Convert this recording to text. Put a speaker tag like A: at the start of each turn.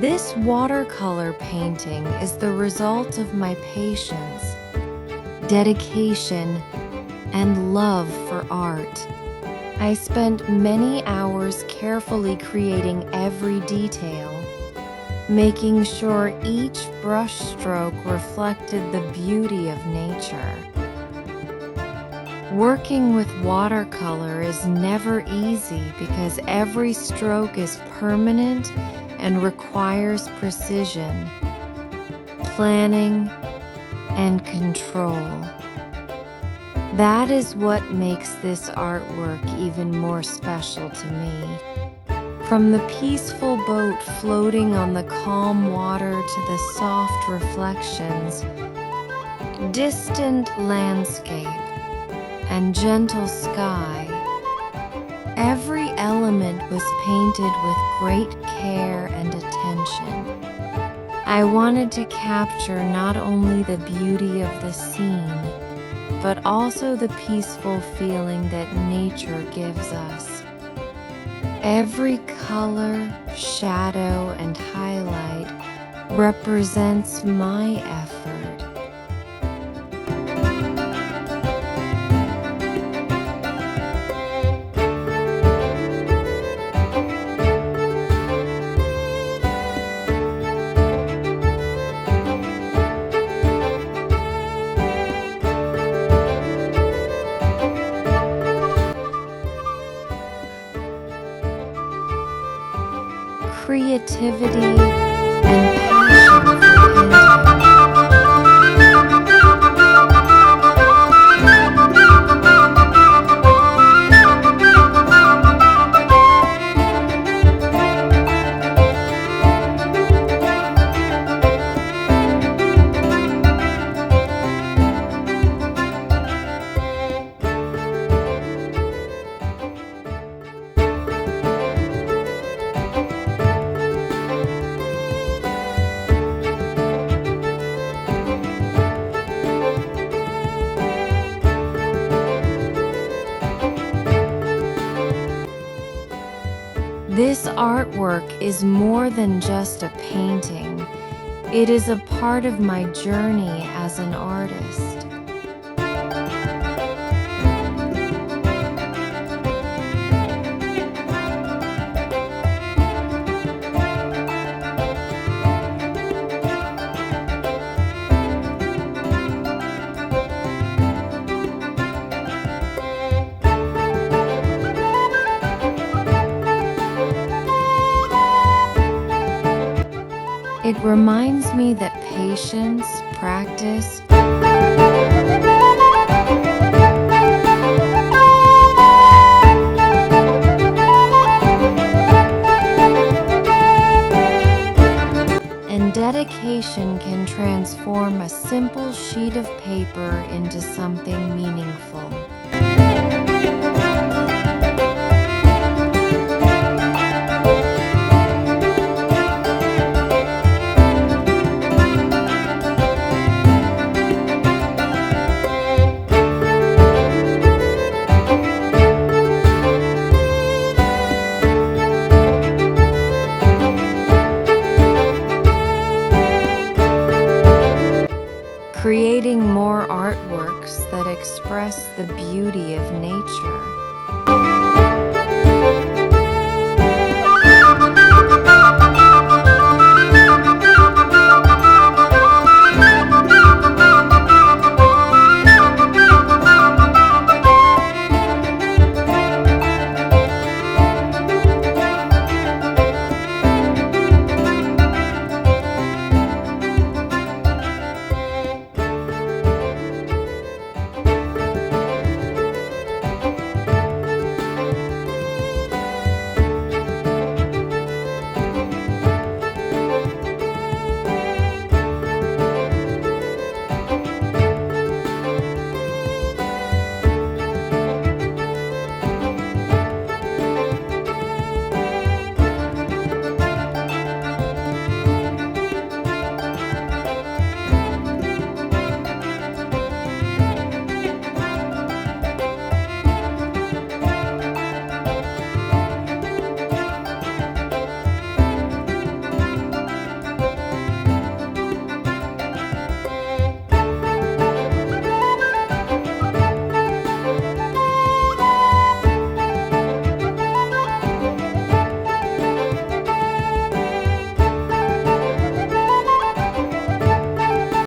A: This watercolor painting is the result of my patience, dedication, and love for art. I spent many hours carefully creating every detail, making sure each brushstroke reflected the beauty of nature. Working with watercolor is never easy because every stroke is permanent and requires precision, planning, and control. That is what makes this artwork even more special to me. From the peaceful boat floating on the calm water to the soft reflections, distant landscape, and gentle sky, every element was painted with great care and attention. I wanted to capture not only the beauty of the scene, but also the peaceful feeling that nature gives us. Every color, shadow, and highlight represents my effort. Creativity and passion for painting. This artwork is more than just a painting. It is a part of my journey as an artist. It reminds me that patience, practice, and dedication can transform a simple sheet of paper into something meaningful. Creating more artworks that express the beauty of nature.